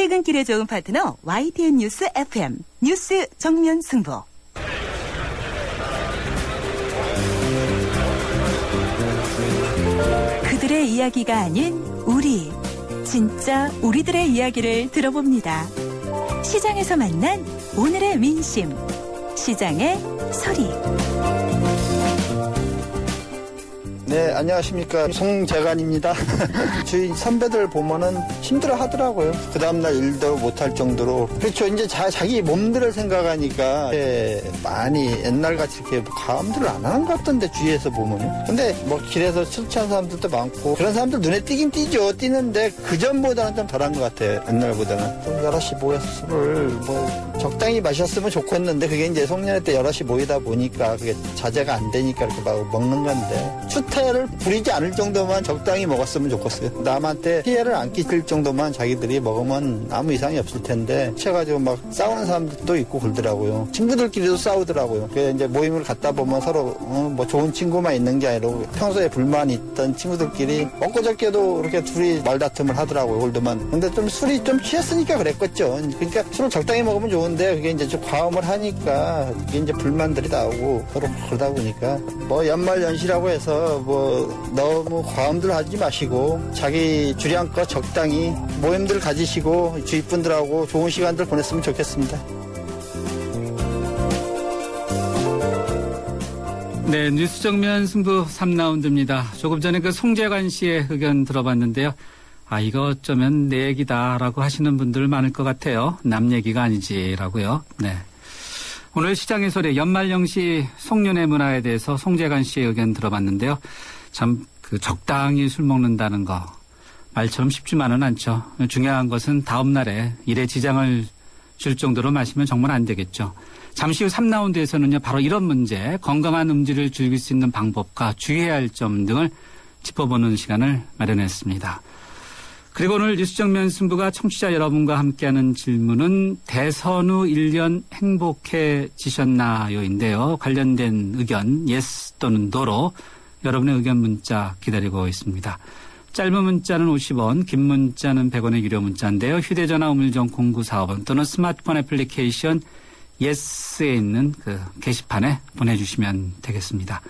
퇴근길에 좋은 파트너 YTN 뉴스 FM 뉴스 정면 승부. 그들의 이야기가 아닌 우리, 진짜 우리들의 이야기를 들어봅니다. 시장에서 만난 오늘의 민심, 시장의 소리. 네, 안녕하십니까. 송재관입니다. 주위 선배들 보면은 힘들어 하더라고요. 그 다음날 일도 못할 정도로. 그렇죠. 이제 자기 몸들을 생각하니까 많이 옛날같이 이렇게 가음들을 안 하는 것 같던데, 주위에서 보면은. 근데 뭐 길에서 술 취한 사람들도 많고, 그런 사람들 눈에 띄긴 띄죠. 띄는데 그전보다는 좀 덜한 것 같아요. 옛날보다는. 좀 여럿이 모여서 술을 뭐 적당히 마셨으면 좋겠는데, 그게 이제 송년회 때 여럿이 모이다 보니까 그게 자제가 안 되니까 이렇게 막 먹는 건데. 추태를 부리지 않을 정도만 적당히 먹었으면 좋겠어요. 남한테 피해를 안 끼칠 정도만 자기들이 먹으면 아무 이상이 없을 텐데, 채가지고 막 싸우는 사람들도 있고 그러더라고요. 친구들끼리도 싸우더라고요. 그래서 이제 모임을 갖다 보면 서로 뭐 좋은 친구만 있는 게 아니라 평소에 불만이 있던 친구들끼리 엊그저께도 이렇게 둘이 말다툼을 하더라고요. 홀드만. 근데 좀 술이 좀 취했으니까 그랬겠죠. 그러니까 술을 적당히 먹으면 좋은데 그게 이제 좀 과음을 하니까 이게 이제 불만들이 나오고 서로 그러다 보니까 뭐 연말연시라고 해서 뭐 너무 과음들 하지 마시고 자기 주량껏 적당히 모임들 가지시고 주위 분들하고 좋은 시간들 보냈으면 좋겠습니다. 네, 뉴스 정면 승부 3라운드입니다. 조금 전에 그 송재관 씨의 의견 들어봤는데요. 아, 이거 어쩌면 내 얘기다라고 하시는 분들 많을 것 같아요. 남 얘기가 아니지라고요. 네. 오늘 시장의 소리 연말연시 송년회 문화에 대해서 송재관 씨의 의견 들어봤는데요. 참 그 적당히 술 먹는다는 거 말처럼 쉽지만은 않죠. 중요한 것은 다음 날에 일에 지장을 줄 정도로 마시면 정말 안 되겠죠. 잠시 후 3라운드에서는요. 바로 이런 문제, 건강한 음주를 즐길 수 있는 방법과 주의해야 할 점 등을 짚어보는 시간을 마련했습니다. 그리고 오늘 뉴스 정면 승부가 청취자 여러분과 함께하는 질문은 대선 후 1년 행복해지셨나요인데요. 관련된 의견 yes 또는 no로 여러분의 의견 문자 기다리고 있습니다. 짧은 문자는 50원, 긴 문자는 100원의 유료 문자인데요. 휴대전화 우물정 0945번 또는 스마트폰 애플리케이션 yes에 있는 그 게시판에 보내주시면 되겠습니다.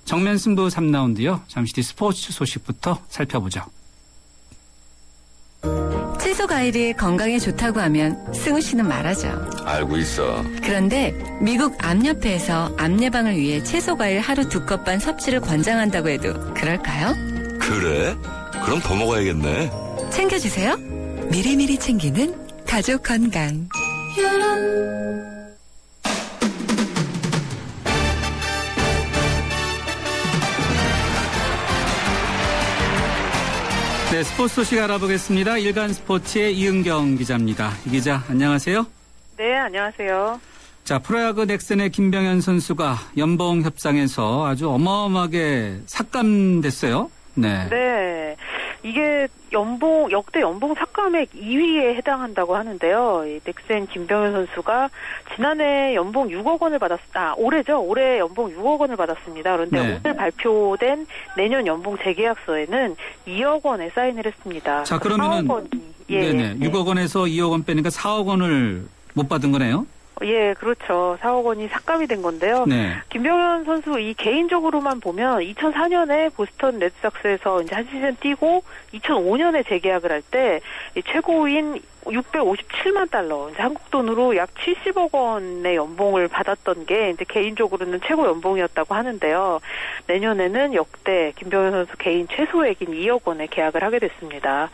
정면 승부 3라운드요. 잠시 뒤 스포츠 소식부터 살펴보죠. 채소 과일이 건강에 좋다고 하면 승우 씨는 말하죠. 알고 있어. 그런데 미국 암협회에서 암 예방을 위해 채소 과일 하루 2컵 반 섭취를 권장한다고 해도 그럴까요? 그래? 그럼 더 먹어야겠네. 챙겨주세요. 미리미리 챙기는 가족 건강. 네, 스포츠 소식 알아보겠습니다. 일간 스포츠의 이은경 기자입니다. 이 기자, 안녕하세요. 네, 안녕하세요. 자, 프로야구 넥센의 김병현 선수가 연봉 협상에서 아주 어마어마하게 삭감됐어요. 네. 네. 이게 역대 연봉 삭감액 2위에 해당한다고 하는데요. 이 넥센 김병현 선수가 지난해 연봉 6억 원을 올해죠. 올해 연봉 6억 원을 받았습니다. 그런데 네. 오늘 발표된 내년 연봉 재계약서에는 2억 원에 사인을 했습니다. 자, 그러면은 4억 원이, 네네. 6억 원에서 2억 원 빼니까 4억 원을 못 받은 거네요. 예, 그렇죠. 4억 원이 삭감이 된 건데요. 네. 김병현 선수 이 개인적으로만 보면 2004년에 보스턴 레드삭스에서 이제 한 시즌 뛰고 2005년에 재계약을 할 때 최고인 657만 달러, 이제 한국 돈으로 약 70억 원의 연봉을 받았던 게 이제 개인적으로는 최고 연봉이었다고 하는데요. 내년에는 역대 김병현 선수 개인 최소액인 2억 원에 계약을 하게 됐습니다.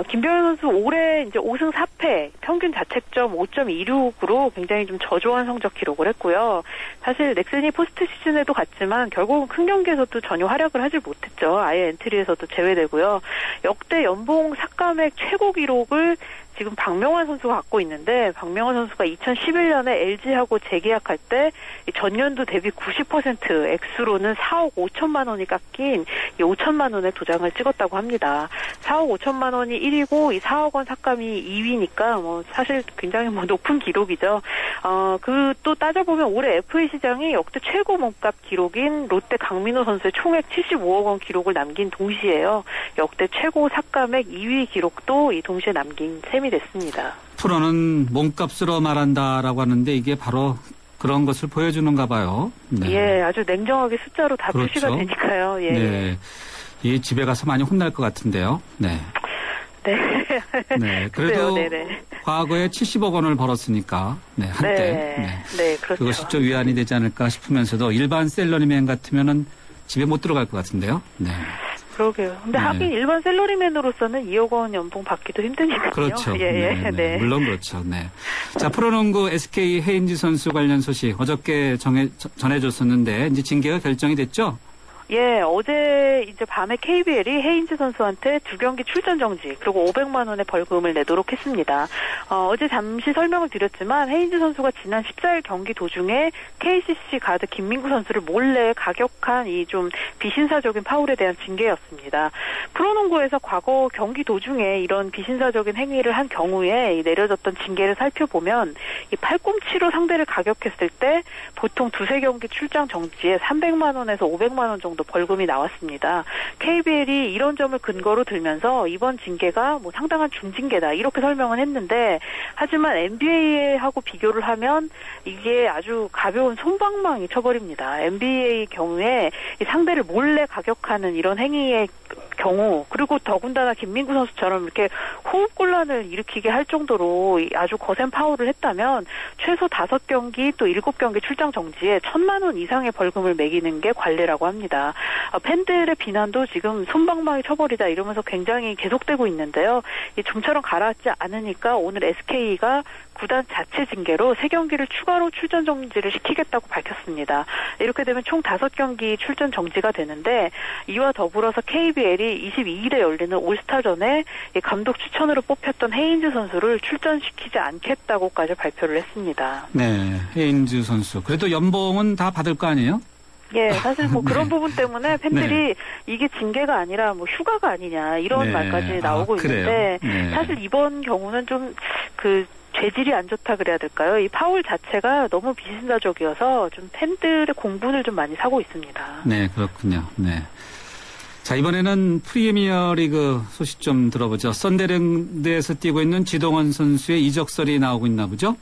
김병현 선수 올해 이제 5승 4패, 평균 자책점 5.26으로 굉장히 좀 저조한 성적 기록을 했고요. 사실 넥센이 포스트 시즌에도 갔지만 결국은 큰 경기에서도 전혀 활약을 하지 못했죠. 아예 엔트리에서도 제외되고요. 역대 연봉 삭감액 최고 기록을 지금 박명환 선수가 갖고 있는데, 박명환 선수가 2011년에 LG하고 재계약할 때 전년도 대비 90% 액수로는 4억 5천만 원이 깎인 이 5천만 원의 도장을 찍었다고 합니다. 4억 5천만 원이 1위고 이 4억 원 삭감이 2위니까 뭐 사실 굉장히 뭐 높은 기록이죠. 그 또 따져보면 올해 FA 시장이 역대 최고 몸값 기록인 롯데 강민호 선수의 총액 75억 원 기록을 남긴 동시에요. 역대 최고 삭감액 2위 기록도 이 동시에 남긴 셈이 됐습니다. 프로는 몸값으로 말한다라고 하는데 이게 바로 그런 것을 보여주는가 봐요. 네. 예, 아주 냉정하게 숫자로 다 그렇죠. 표시가 되니까요. 예. 네. 이 집에 가서 많이 혼날 것 같은데요. 네. 네. 네. 그래도 네네. 과거에 70억 원을 벌었으니까, 네, 한때. 네. 네, 그렇죠. 그것이 좀 위안이 되지 않을까 싶으면서도 일반 셀러리맨 같으면은 집에 못 들어갈 것 같은데요. 네. 그러게요. 근데 네. 하긴 일반 셀러리맨으로서는 2억 원 연봉 받기도 힘드니까요. 그렇죠. 예, 네, 네. 물론 그렇죠. 네. 자, 프로농구 SK 헤인즈 선수 관련 소식 어저께 전해줬었는데 이제 징계가 결정이 됐죠? 예, 어제 이제 밤에 KBL이 헤인즈 선수한테 2경기 출전 정지 그리고 500만 원의 벌금을 내도록 했습니다. 어제 잠시 설명을 드렸지만 헤인즈 선수가 지난 14일 경기 도중에 KCC 가드 김민구 선수를 몰래 가격한 이 좀 비신사적인 파울에 대한 징계였습니다. 프로농구에서 과거 경기 도중에 이런 비신사적인 행위를 한 경우에 이 내려졌던 징계를 살펴보면 이 팔꿈치로 상대를 가격했을 때 보통 2-3경기 출장 정지에 300만 원에서 500만 원 정도 벌금이 나왔습니다. KBL이 이런 점을 근거로 들면서 이번 징계가 뭐 상당한 중징계다 이렇게 설명은 했는데 하지만 NBA하고 비교를 하면 이게 아주 가벼운 솜방망이 쳐버립니다. NBA 경우에 이 상대를 몰래 가격하는 이런 행위의 경우 그리고 더군다나 김민구 선수처럼 이렇게 호흡곤란을 일으키게 할 정도로 아주 거센 파울을 했다면 최소 5경기 또 7경기 출장 정지에 1,000만 원 이상의 벌금을 매기는 게 관례라고 합니다. 팬들의 비난도 지금 솜방망이 쳐버리다 이러면서 굉장히 계속되고 있는데요. 좀처럼 가라앉지 않으니까 오늘 SK가 구단 자체 징계로 3경기를 추가로 출전 정지를 시키겠다고 밝혔습니다. 이렇게 되면 총 5경기 출전 정지가 되는데 이와 더불어서 KBL이 22일에 열리는 올스타전에 감독 추천으로 뽑혔던 헤인즈 선수를 출전시키지 않겠다고까지 발표를 했습니다. 네, 헤인즈 선수. 그래도 연봉은 다 받을 거 아니에요? 예, 사실 뭐 네. 그런 부분 때문에 팬들이 이게 징계가 아니라 뭐 휴가가 아니냐 이런 네. 말까지 나오고 그래요? 있는데 네. 사실 이번 경우는 좀 죄질이 안 좋다 그래야 될까요? 이 파울 자체가 너무 비신사적이어서 좀 팬들의 공분을 좀 많이 사고 있습니다. 네, 그렇군요. 네. 자, 이번에는 프리미어리그 소식 좀 들어보죠. 썬데랜드에서 뛰고 있는 지동원 선수의 이적설이 나오고 있나 보죠?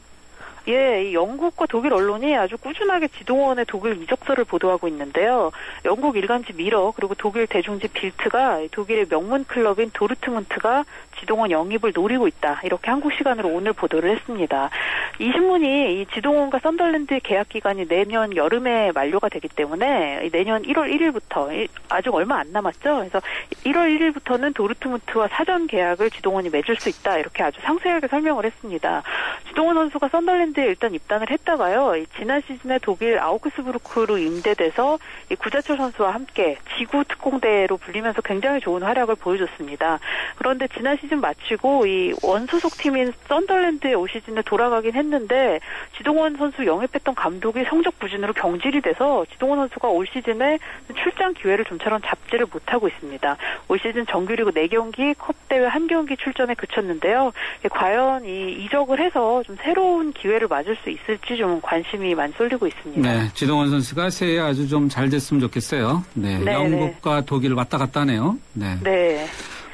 예, 이 영국과 독일 언론이 아주 꾸준하게 지동원의 독일 이적설을 보도하고 있는데요. 영국 일간지 미러 그리고 독일 대중지 빌트가 독일의 명문 클럽인 도르트문트가 지동원 영입을 노리고 있다. 이렇게 한국 시간으로 오늘 보도를 했습니다. 이 신문이 이 지동원과 썬더랜드의 계약 기간이 내년 여름에 만료가 되기 때문에 내년 1월 1일부터 아직 얼마 안 남았죠. 그래서 1월 1일부터는 도르트문트와 사전 계약을 지동원이 맺을 수 있다. 이렇게 아주 상세하게 설명을 했습니다. 지동원 선수가 썬더랜드에 일단 입단을 했다가요. 지난 시즌에 독일 아우크스부르크로 임대돼서 이 구자철 선수와 함께 지구 특공대로 불리면서 굉장히 좋은 활약을 보여줬습니다. 그런데 지난 시즌 마치고 이 원소속 팀인 썬더랜드에 올 시즌에 돌아가긴 했는데 지동원 선수 영입했던 감독이 성적 부진으로 경질이 돼서 지동원 선수가 올 시즌에 출장 기회를 좀처럼 잡지를 못하고 있습니다. 올 시즌 정규리그 4경기, 컵대회 1경기 출전에 그쳤는데요. 과연 이 이적을 해서 좀 새로운 기회를 맞을 수 있을지 좀 관심이 많이 쏠리고 있습니다. 네, 지동원 선수가 새해 아주 좀 잘 됐으면 좋겠어요. 네, 네, 영국과 독일 왔다 갔다 하네요. 네. 네.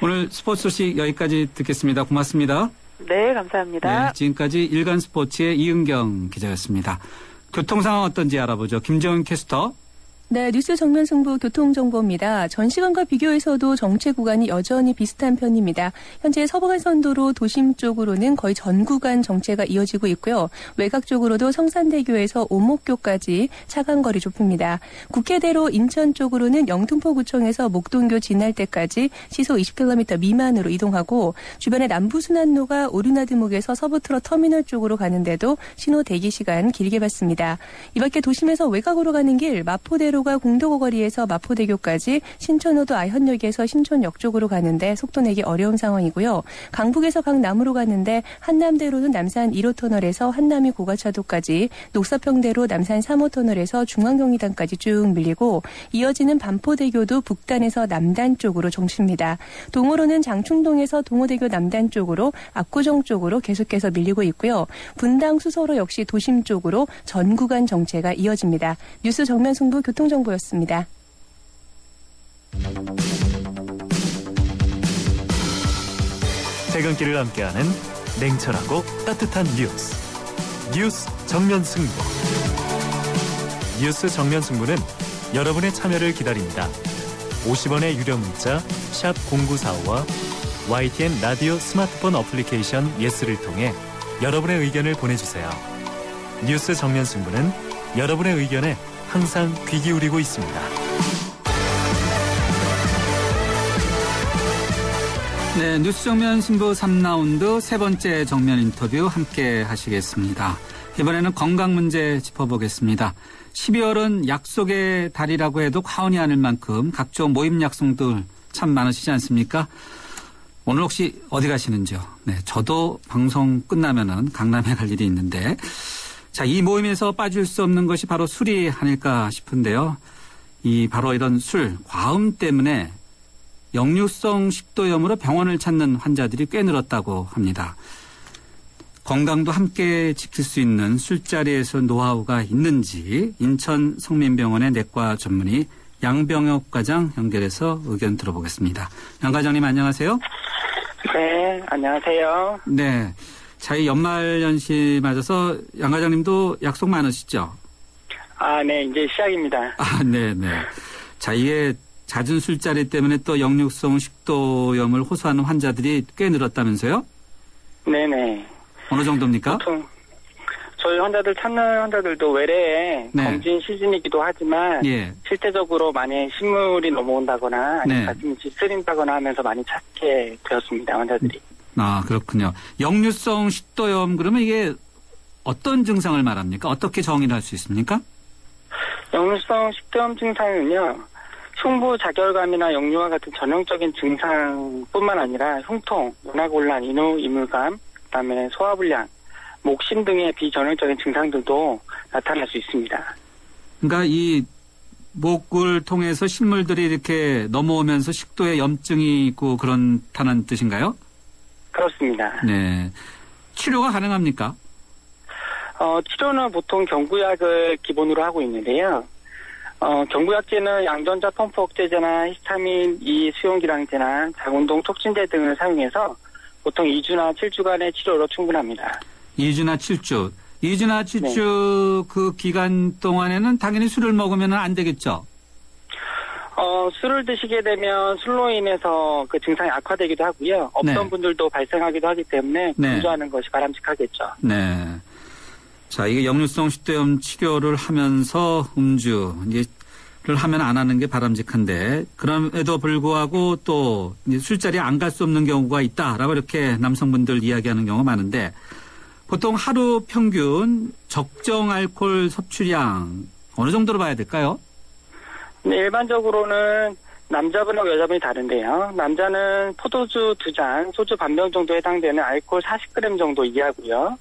오늘 스포츠 소식 여기까지 듣겠습니다. 고맙습니다. 네, 감사합니다. 네, 지금까지 일간 스포츠의 이은경 기자였습니다. 교통 상황 어떤지 알아보죠. 김재훈 캐스터. 네, 뉴스 정면 승부 교통정보입니다. 전 시간과 비교해서도 정체 구간이 여전히 비슷한 편입니다. 현재 서부간선도로 도심 쪽으로는 거의 전 구간 정체가 이어지고 있고요. 외곽 쪽으로도 성산대교에서 오목교까지 차간 거리 좁힙니다. 국회대로 인천 쪽으로는 영등포구청에서 목동교 지날 때까지 시속 20km 미만으로 이동하고 주변의 남부순환로가 오르나드목에서 서부트럭 터미널 쪽으로 가는데도 신호 대기 시간 길게 받습니다. 이 밖에 도심에서 외곽으로 가는 길 마포대로 가 공도고 거리에서 마포대교까지 신촌호도 아현역에서 신촌역 쪽으로 가는데 속도 내기 어려운 상황이고요. 강북에서 강남으로 가는데 한남대로는 남산 1호 터널에서 한남이 고가차도까지, 녹사평대로 남산 3호 터널에서 중앙경리단까지 쭉 밀리고 이어지는 반포대교도 북단에서 남단 쪽으로 정체입니다. 동호로는 장충동에서 동호대교 남단 쪽으로 압구정 쪽으로 계속해서 밀리고 있고요. 분당 수서로 역시 도심 쪽으로 전 구간 정체가 이어집니다. 뉴스 정면 승부 교통정보였습니다. 퇴근길을 함께하는 냉철하고 따뜻한 뉴스 정면 승부. 뉴스 정면 승부는 여러분의 참여를 기다립니다. 50원의 유료 문자 샵 0945와 YTN 라디오 스마트폰 어플리케이션 예스를 통해 여러분의 의견을 보내주세요. 뉴스 정면 승부는 여러분의 의견에 항상 귀 기울이고 있습니다. 네, 뉴스 정면 승부 3라운드 세 번째 정면 인터뷰 함께 하시겠습니다. 이번에는 건강 문제 짚어보겠습니다. 12월은 약속의 달이라고 해도 과언이 아닐 만큼 각종 모임 약속들 참 많으시지 않습니까? 오늘 혹시 어디 가시는지요? 네, 저도 방송 끝나면은 강남에 갈 일이 있는데, 자, 이 모임에서 빠질 수 없는 것이 바로 술이 아닐까 싶은데요. 바로 이런 술, 과음 때문에 역류성 식도염으로 병원을 찾는 환자들이 꽤 늘었다고 합니다. 건강도 함께 지킬 수 있는 술자리에서 노하우가 있는지 인천 성민병원의 내과 전문의 양병혁 과장 연결해서 의견 들어보겠습니다. 양 과장님 안녕하세요. 네, 안녕하세요. 네, 자, 이 연말연시 맞아서 양 과장님도 약속 많으시죠? 아, 네, 이제 시작입니다. 아, 네네. 자, 이게 잦은 술자리 때문에 또 역류성 식도염을 호소하는 환자들이 꽤 늘었다면서요? 네네. 어느 정도입니까? 보통 저희 환자들 찾는 환자들도 외래에 네. 검진 시즌이기도 하지만 예. 실제적으로 많이 신물이 넘어온다거나 아니면 네. 가슴이 쓰린다거나 하면서 많이 찾게 되었습니다. 환자들이. 아, 그렇군요. 역류성 식도염 그러면 이게 어떤 증상을 말합니까? 어떻게 정의를 할 수 있습니까? 역류성 식도염 증상은요. 흉부 자결감이나 역류와 같은 전형적인 증상뿐만 아니라 흉통, 연화곤란, 인후, 이물감, 그다음에 소화불량, 목심 등의 비전형적인 증상들도 나타날 수 있습니다. 그러니까 이 목을 통해서 식물들이 이렇게 넘어오면서 식도에 염증이 있고 그렇다는 뜻인가요? 그렇습니다. 네. 치료가 가능합니까? 치료는 보통 경구약을 기본으로 하고 있는데요. 경구약제는 양전자 펌프 억제제나 히스타민 E 수용기량제나 자운동 촉진제 등을 사용해서 보통 2주나 7주간의 치료로 충분합니다. 2주나 7주. 2주나 7주 네. 그 기간 동안에는 당연히 술을 먹으면 안 되겠죠? 술을 드시게 되면 술로 인해서 그 증상이 악화되기도 하고요. 없던 네. 분들도 발생하기도 하기 때문에 금주하는 것이 바람직하겠죠. 네. 자, 이게 역류성 식도염 치료를 하면서 음주를 하면 안 하는 게 바람직한데, 그럼에도 불구하고 또 술자리에 안 갈 수 없는 경우가 있다라고 이렇게 남성분들 이야기하는 경우가 많은데, 보통 하루 평균 적정 알코올 섭취량 어느 정도로 봐야 될까요? 네, 일반적으로는 남자분하고 여자분이 다른데요. 남자는 포도주 2잔, 소주 반병 정도 해당되는 알코올 40g 정도 이하고요.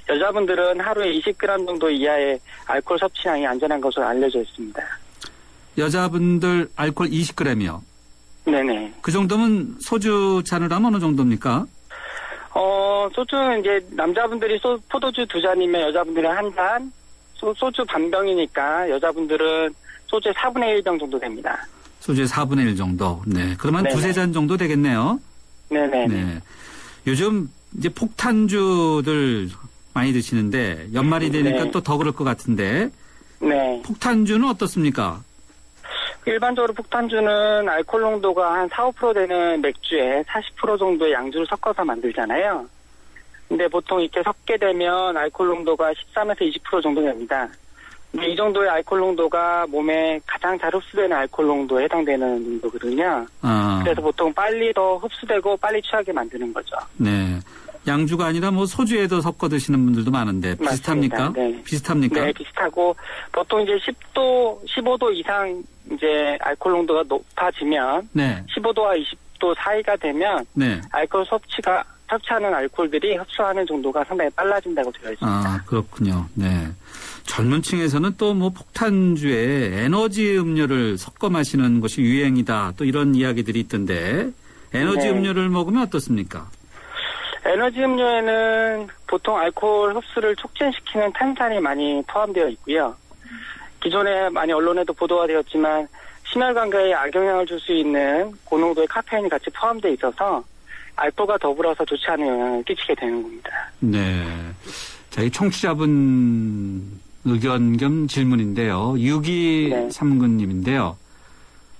여자분들은 하루에 20g 정도 이하의 알코올 섭취량이 안전한 것으로 알려져 있습니다. 여자분들 알코올 20g이요? 네네. 그 정도면 소주 잔을 하면 어느 정도입니까? 소주는 이제 남자분들이 포도주 2잔이면 여자분들은 1잔, 소주 반병이니까 여자분들은 소주의 4분의 1병 정도 됩니다. 소주의 4분의 1 정도. 네. 그러면 네네. 2-3잔 정도 되겠네요. 네네. 네. 요즘 이제 폭탄주들 많이 드시는데 연말이 되니까 네. 또 더 그럴 것 같은데. 네. 폭탄주는 어떻습니까? 일반적으로 폭탄주는 알코올 농도가 한 4-5% 되는 맥주에 40% 정도의 양주를 섞어서 만들잖아요. 근데 보통 이렇게 섞게 되면 알코올 농도가 13에서 20% 정도 됩니다. 근데 이 정도의 알코올 농도가 몸에 가장 잘 흡수되는 알코올 농도에 해당되는 농도거든요. 그래서 보통 빨리 더 흡수되고 빨리 취하게 만드는 거죠. 네. 양주가 아니라 뭐 소주에도 섞어 드시는 분들도 많은데 비슷합니까? 네. 비슷합니까? 네, 비슷하고 보통 이제 15도 이상 이제 알코올 농도가 높아지면 네. 15도와 20도 사이가 되면 네. 알코올 섭취하는 알코올들이 흡수하는 정도가 상당히 빨라진다고 되어 있습니다. 아, 그렇군요. 네. 젊은 층에서는 또 뭐 폭탄주에 에너지 음료를 섞어 마시는 것이 유행이다. 또 이런 이야기들이 있던데 에너지 네. 음료를 먹으면 어떻습니까? 에너지 음료에는 보통 알코올 흡수를 촉진시키는 탄산이 많이 포함되어 있고요. 기존에 많이 언론에도 보도가 되었지만 심혈관계에 악영향을 줄 수 있는 고농도의 카페인이 같이 포함되어 있어서 알코올과 더불어서 좋지 않은 영향을 끼치게 되는 겁니다. 네. 자, 이 청취자분 의견 겸 질문인데요. 6239님인데요.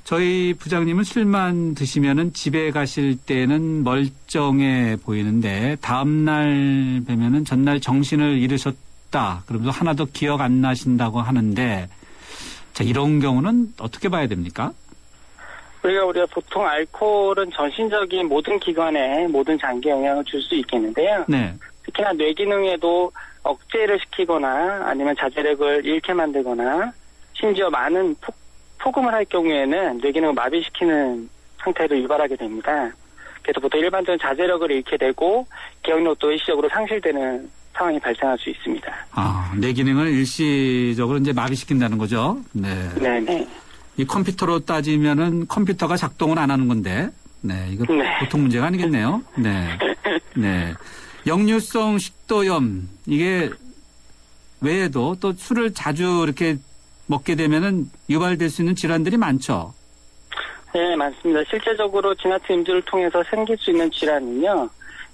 저희 부장님은 술만 드시면은 집에 가실 때는 멀쩡해 보이는데 다음날 뵈면은 전날 정신을 잃으셨다. 그러면서 하나도 기억 안 나신다고 하는데 자, 이런 경우는 어떻게 봐야 됩니까? 우리가 보통 알코올은 전신적인 모든 기관에 모든 장기에 영향을 줄 수 있겠는데요. 네. 특히나 뇌 기능에도 억제를 시키거나 아니면 자제력을 잃게 만들거나 심지어 많은 폭음을 할 경우에는 뇌 기능을 마비시키는 상태를 유발하게 됩니다. 그래서 보통 일반적인 자제력을 잃게 되고 기억력도 일시적으로 상실되는 상황이 발생할 수 있습니다. 아, 뇌 기능을 일시적으로 이제 마비시킨다는 거죠. 네. 네네. 이 컴퓨터로 따지면은 컴퓨터가 작동을 안 하는 건데, 네, 이거 네. 보통 문제가 아니겠네요. 네. 네. 역류성 식도염, 이게 외에도 또 술을 자주 이렇게 먹게 되면은 유발될 수 있는 질환들이 많죠. 네, 많습니다. 실제적으로 지나친 음주를 통해서 생길 수 있는 질환은요,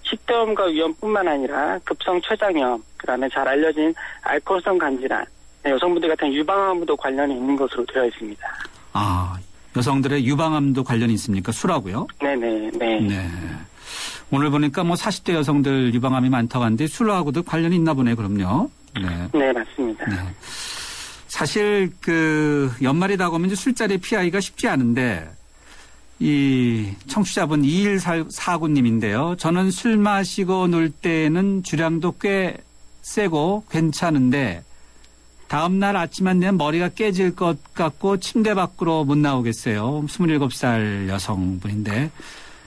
식도염과 위염뿐만 아니라 급성 췌장염, 그다음에 잘 알려진 알코올성 간질환, 여성분들 같은 유방암도 관련이 있는 것으로 되어 있습니다. 아, 여성들의 유방암도 관련이 있습니까? 술하고요? 네네, 네. 네. 오늘 보니까 뭐 40대 여성들 유방암이 많다고 하는데 술하고도 관련이 있나 보네, 그럼요. 네. 네, 맞습니다. 네. 사실 연말이 다가오면 이제 술자리 피하기가 쉽지 않은데 이 청취자분 2149님인데요. 저는 술 마시고 놀 때는 주량도 꽤 세고 괜찮은데 다음날 아침만 되면 머리가 깨질 것 같고 침대 밖으로 못 나오겠어요. 27살 여성분인데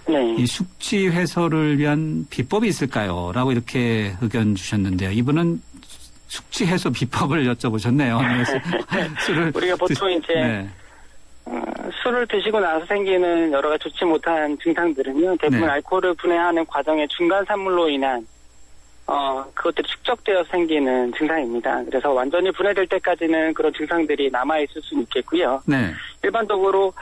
네. 이 숙취 해소를 위한 비법이 있을까요? 라고 이렇게 의견 주셨는데요. 이분은 숙취 해소 비법을 여쭤보셨네요. 술을 우리가 보통 이제 네. 술을 드시고 나서 생기는 여러 가지 좋지 못한 증상들은요. 대부분 네. 알코올을 분해하는 과정의 중간 산물로 인한 그것들이 축적되어 생기는 증상입니다. 그래서 완전히 분해될 때까지는 그런 증상들이 남아있을 수는 있겠고요. 네. 일반적으로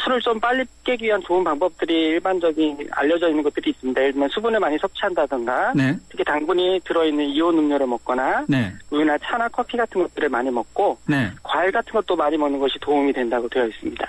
술을 좀 빨리 깨기 위한 좋은 방법들이 일반적인 알려져 있는 것들이 있습니다. 예를 들면 수분을 많이 섭취한다던가 네. 특히 당분이 들어있는 이온 음료를 먹거나 네. 우유나 차나 커피 같은 것들을 많이 먹고 네. 과일 같은 것도 많이 먹는 것이 도움이 된다고 되어 있습니다.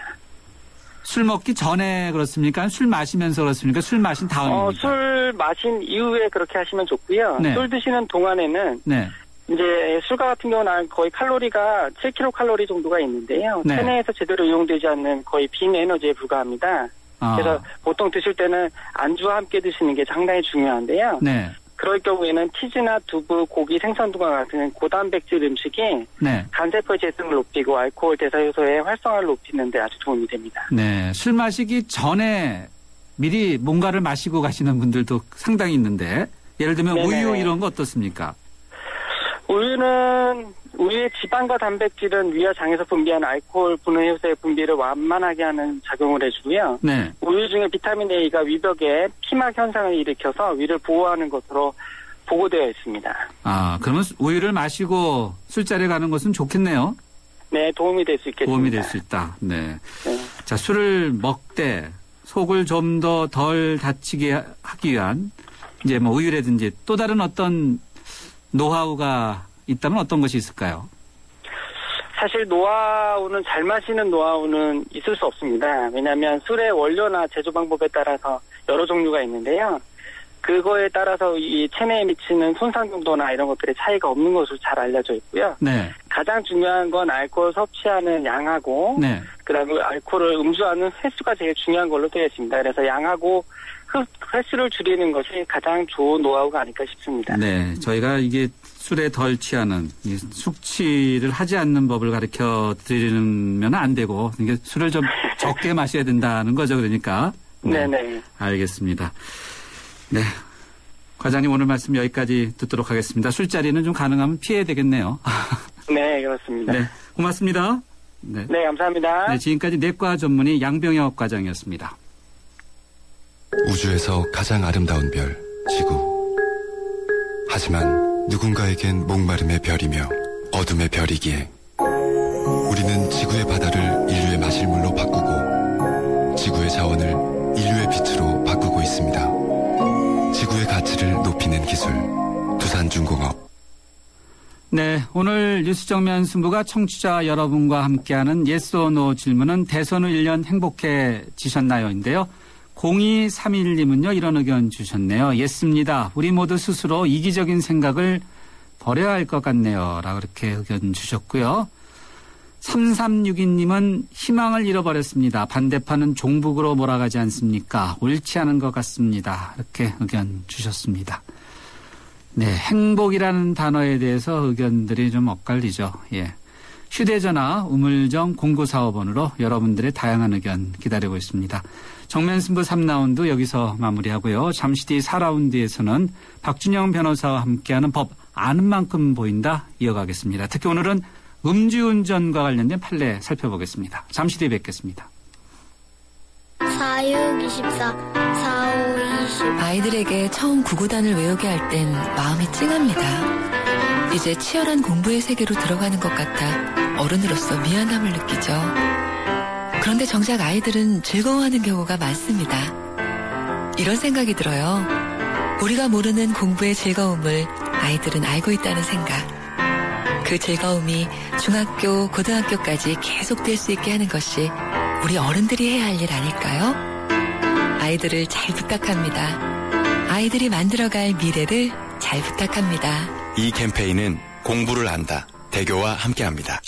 술 먹기 전에 그렇습니까? 술 마시면서 그렇습니까? 술 마신 다음입니까? 술 마신 이후에 그렇게 하시면 좋고요. 네. 술 드시는 동안에는 네. 이제 술과 같은 경우는 거의 칼로리가 7kcal 정도가 있는데요. 네. 체내에서 제대로 이용되지 않는 거의 빈 에너지에 불과합니다. 아. 그래서 보통 드실 때는 안주와 함께 드시는 게 상당히 중요한데요. 네. 그럴 경우에는 치즈나 두부, 고기, 생선 등과 같은 고단백질 음식이 네. 간세포 재생을 높이고 알코올 대사 효소의 활성화를 높이는 데 아주 도움이 됩니다. 네. 술 마시기 전에 미리 뭔가를 마시고 가시는 분들도 상당히 있는데 예를 들면 네네. 우유 이런 거 어떻습니까? 우유의 지방과 단백질은 위와 장에서 분비한 알코올 분해 효소의 분비를 완만하게 하는 작용을 해주고요. 네. 우유 중에 비타민 A가 위벽에 피막 현상을 일으켜서 위를 보호하는 것으로 보고되어 있습니다. 아, 그러면 우유를 마시고 술자리에 가는 것은 좋겠네요. 네, 도움이 될 수 있겠습니다. 도움이 될 수 있다. 네. 네. 자, 술을 먹되 속을 좀 더 덜 다치게 하기 위한 이제 뭐 우유라든지 또 다른 어떤 노하우가 있다면 어떤 것이 있을까요? 사실 잘 마시는 노하우는 있을 수 없습니다. 왜냐하면 술의 원료나 제조 방법에 따라서 여러 종류가 있는데요. 그거에 따라서 이 체내에 미치는 손상 정도나 이런 것들의 차이가 없는 것으로 잘 알려져 있고요. 네. 가장 중요한 건 알코올 섭취하는 양하고 네. 그다음에 알코올을 음주하는 횟수가 제일 중요한 걸로 되어 있습니다. 그래서 양하고 횟수를 줄이는 것이 가장 좋은 노하우가 아닐까 싶습니다. 네. 저희가 이게 술에 덜 취하는 이 숙취를 하지 않는 법을 가르쳐 드리면 안 되고 이게 술을 좀 적게 마셔야 된다는 거죠. 그러니까. 네. 네네. 알겠습니다. 네. 과장님 오늘 말씀 여기까지 듣도록 하겠습니다. 술자리는 좀 가능하면 피해야 되겠네요. 네, 그렇습니다. 네. 고맙습니다. 네. 네, 감사합니다. 네, 지금까지 내과 전문의 양병혁 과장이었습니다. 우주에서 가장 아름다운 별, 지구. 하지만 누군가에겐 목마름의 별이며 어둠의 별이기에 우리는 지구의 바다를 인류의 마실물로 바꾸고 지구의 자원을 인류의 빛으로 바꾸고 있습니다. 기술, 두산중공업. 네, 오늘 뉴스 정면 승부가 청취자 여러분과 함께하는 yes or no 질문은 대선 후 1년 행복해지셨나요?인데요. 0231님은요, 이런 의견 주셨네요. 예스입니다. 우리 모두 스스로 이기적인 생각을 버려야 할 것 같네요. 라고 이렇게 의견 주셨고요. 3362님은 희망을 잃어버렸습니다. 반대파는 종북으로 몰아가지 않습니까? 옳지 않은 것 같습니다. 이렇게 의견 주셨습니다. 네, 행복이라는 단어에 대해서 의견들이 좀 엇갈리죠. 예. 휴대전화 우물정 0945번으로 여러분들의 다양한 의견 기다리고 있습니다. 정면승부 3라운드 여기서 마무리하고요. 잠시 뒤 4라운드에서는 박준영 변호사와 함께하는 법 아는 만큼 보인다 이어가겠습니다. 특히 오늘은 음주운전과 관련된 판례 살펴보겠습니다. 잠시 뒤에 뵙겠습니다. 4, 6, 24, 4, 5, 20. 아이들에게 처음 구구단을 외우게 할 땐 마음이 찡합니다. 이제 치열한 공부의 세계로 들어가는 것 같아 어른으로서 미안함을 느끼죠. 그런데 정작 아이들은 즐거워하는 경우가 많습니다. 이런 생각이 들어요. 우리가 모르는 공부의 즐거움을 아이들은 알고 있다는 생각. 그 즐거움이 중학교, 고등학교까지 계속될 수 있게 하는 것이 우리 어른들이 해야 할 일 아닐까요? 아이들을 잘 부탁합니다. 아이들이 만들어갈 미래를 잘 부탁합니다. 이 캠페인은 공부를 안다. 대교와 함께합니다.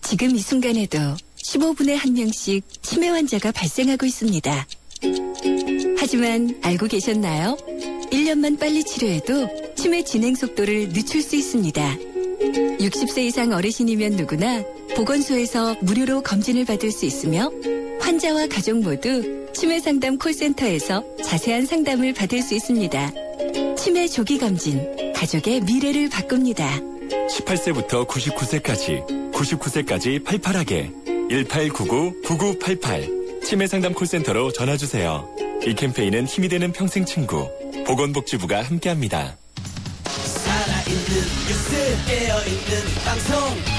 지금 이 순간에도 15분에 한 명씩 치매 환자가 발생하고 있습니다. 하지만 알고 계셨나요? 1년만 빨리 치료해도 치매 진행 속도를 늦출 수 있습니다. 60세 이상 어르신이면 누구나 보건소에서 무료로 검진을 받을 수 있으며 환자와 가족 모두 치매 상담 콜센터에서 자세한 상담을 받을 수 있습니다. 치매 조기 검진, 가족의 미래를 바꿉니다. 18세부터 99세까지 팔팔하게 1899-9988 치매 상담 콜센터로 전화주세요. 이 캠페인은 힘이 되는 평생친구 보건복지부가 함께합니다. 살아있는 뉴스, 깨어있는 방송,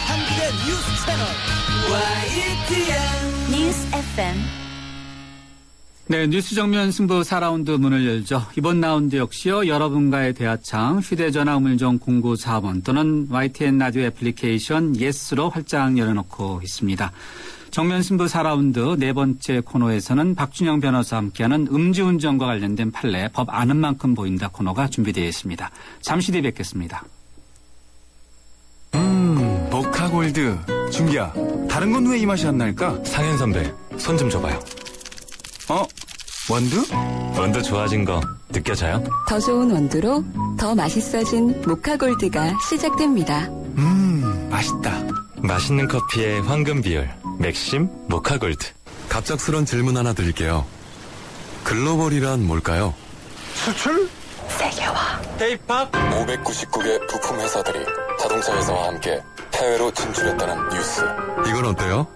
한국의 뉴스 채널 YTN 뉴스 FM. 네, 뉴스 정면 승부 4라운드 문을 열죠. 이번 라운드 역시요, 여러분과의 대화창, 휴대전화 우물정 0945번 또는 YTN 라디오 애플리케이션 예스로 활짝 열어놓고 있습니다. 정면 승부 4라운드 네 번째 코너에서는 박준영 변호사와 함께하는 음주운전과 관련된 판례, 법 아는 만큼 보인다 코너가 준비되어 있습니다. 잠시 뒤에 뵙겠습니다. 모카골드. 준기야, 다른 건 왜 이 맛이 안 날까? 상현 선배, 손 좀 줘봐요. 원두? 원두 좋아진 거 느껴져요? 더 좋은 원두로 더 맛있어진 모카골드가 시작됩니다. 맛있다. 맛있는 커피의 황금 비율, 맥심 모카골드. 갑작스런 질문 하나 드릴게요. 글로벌이란 뭘까요? 수출? 세계화. K-POP. 599개 부품 회사들이 자동차 회사와 함께 해외로 진출했다는 뉴스. 이건 어때요?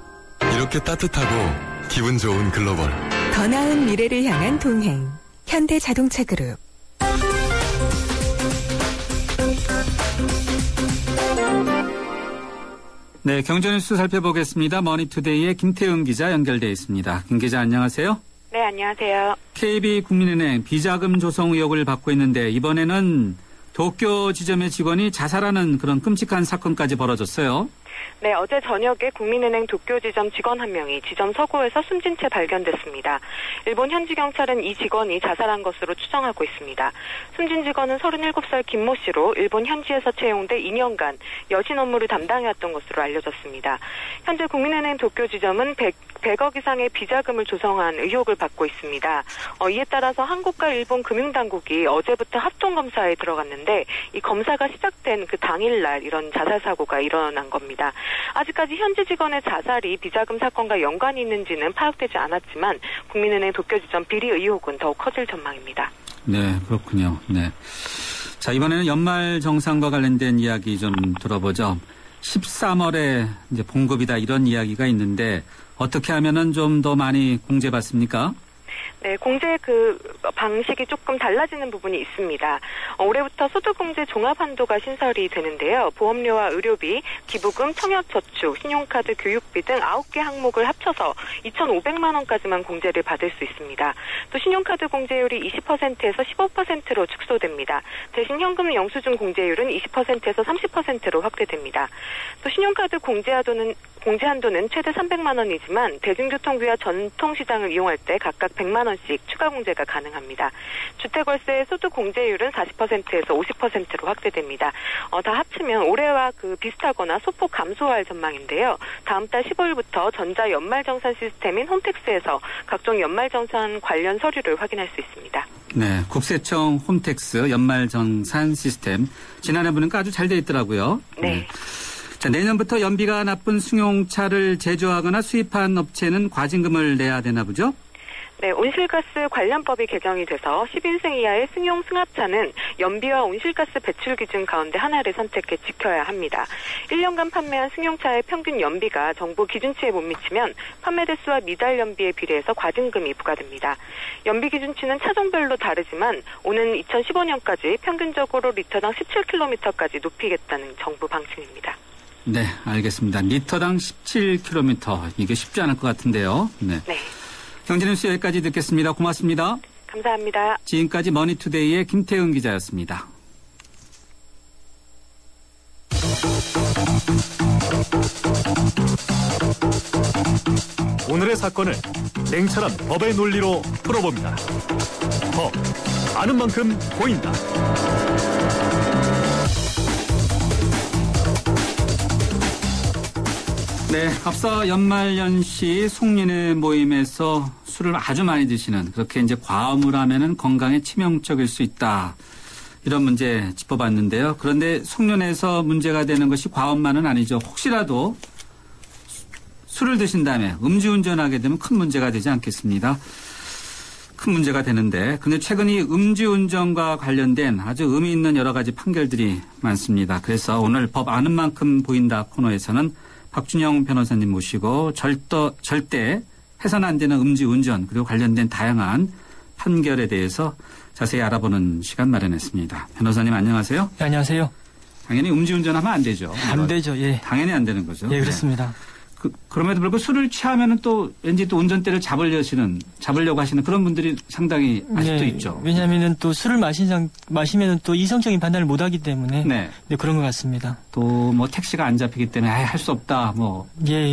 이렇게 따뜻하고 기분 좋은 글로벌. 더 나은 미래를 향한 동행. 현대자동차그룹. 네, 경제뉴스 살펴보겠습니다. 머니투데이의 김태은 기자 연결되어 있습니다. 김 기자 안녕하세요. 네, 안녕하세요. KB국민은행 비자금 조성 의혹을 받고 있는데 이번에는 도쿄 지점의 직원이 자살하는 그런 끔찍한 사건까지 벌어졌어요. 네, 어제 저녁에 국민은행 도쿄 지점 직원 한 명이 지점 서구에서 숨진 채 발견됐습니다. 일본 현지 경찰은 이 직원이 자살한 것으로 추정하고 있습니다. 숨진 직원은 37살 김모 씨로 일본 현지에서 채용돼 2년간 여신 업무를 담당해왔던 것으로 알려졌습니다. 현재 국민은행 도쿄 지점은 100억 이상의 비자금을 조성한 의혹을 받고 있습니다. 이에 따라서 한국과 일본 금융당국이 어제부터 합동검사에 들어갔는데 이 검사가 시작된 그 당일날 이런 자살 사고가 일어난 겁니다. 아직까지 현지 직원의 자살이 비자금 사건과 연관이 있는지는 파악되지 않았지만 국민은행 도쿄지점 비리 의혹은 더욱 커질 전망입니다. 네, 그렇군요. 네. 자, 이번에는 연말 정산과 관련된 이야기 좀 들어보죠. 13월에 이제 봉급이다 이런 이야기가 있는데 어떻게 하면은 좀 더 많이 공제받습니까? 네, 공제 그 방식이 조금 달라지는 부분이 있습니다. 올해부터 소득공제 종합한도가 신설이 되는데요. 보험료와 의료비, 기부금, 청약저축, 신용카드, 교육비 등 9개 항목을 합쳐서 2,500만 원까지만 공제를 받을 수 있습니다. 또 신용카드 공제율이 20%에서 15%로 축소됩니다. 대신 현금 영수증 공제율은 20%에서 30%로 확대됩니다. 또 신용카드 공제 한도는 최대 300만 원이지만 대중교통비와 전통시장을 이용할 때 각각 100만 원씩 추가 공제가 가능합니다. 주택월세의 소득 공제율은 40%에서 50%로 확대됩니다. 다 합치면 올해와 그 비슷하거나 소폭 감소할 전망인데요. 다음 달 15일부터 전자 연말정산 시스템인 홈택스에서 각종 연말정산 관련 서류를 확인할 수 있습니다. 네, 국세청 홈택스 연말정산 시스템 지난해 보니까 아주 잘 돼 있더라고요. 네. 자, 내년부터 연비가 나쁜 승용차를 제조하거나 수입한 업체는 과징금을 내야 되나 보죠? 네, 온실가스 관련법이 개정이 돼서 10인승 이하의 승용 승합차는 연비와 온실가스 배출 기준 가운데 하나를 선택해 지켜야 합니다. 1년간 판매한 승용차의 평균 연비가 정부 기준치에 못 미치면 판매 대수와 미달 연비에 비례해서 과징금이 부과됩니다. 연비 기준치는 차종별로 다르지만 오는 2015년까지 평균적으로 리터당 17km까지 높이겠다는 정부 방침입니다. 네, 알겠습니다. 리터당 17km. 이게 쉽지 않을 것 같은데요. 네. 경제뉴스 여기까지 듣겠습니다. 고맙습니다. 감사합니다. 지금까지 머니투데이의 김태은 기자였습니다. 오늘의 사건을 냉철한 법의 논리로 풀어봅니다. 법, 아는 만큼 보인다. 네, 앞서 연말연시 송년회 모임에서 술을 아주 많이 드시는, 그렇게 이제 과음을 하면은 건강에 치명적일 수 있다. 이런 문제 짚어봤는데요. 그런데 송년회에서 문제가 되는 것이 과음만은 아니죠. 혹시라도 술을 드신 다음에 음주운전하게 되면 큰 문제가 되지 않겠습니다. 큰 문제가 되는데, 근데 최근 이 음주운전과 관련된 아주 의미 있는 여러 가지 판결들이 많습니다. 그래서 오늘 법 아는 만큼 보인다 코너에서는 박준영 변호사님 모시고 절대 해서는 안 되는 음주운전 그리고 관련된 다양한 판결에 대해서 자세히 알아보는 시간 마련했습니다. 변호사님 안녕하세요. 네, 안녕하세요. 당연히 음주운전하면 안 되죠. 안 되죠. 예. 당연히 안 되는 거죠. 예, 그렇습니다. 네. 그럼에도 불구하고 술을 취하면은 또 왠지 또 운전대를 잡으려고 하시는 그런 분들이 상당히 아직도 있죠. 왜냐하면은 또 술을 마시면은 또 이성적인 판단을 못 하기 때문에 네, 그런 것 같습니다. 또 뭐 택시가 안 잡히기 때문에 할 수 없다. 뭐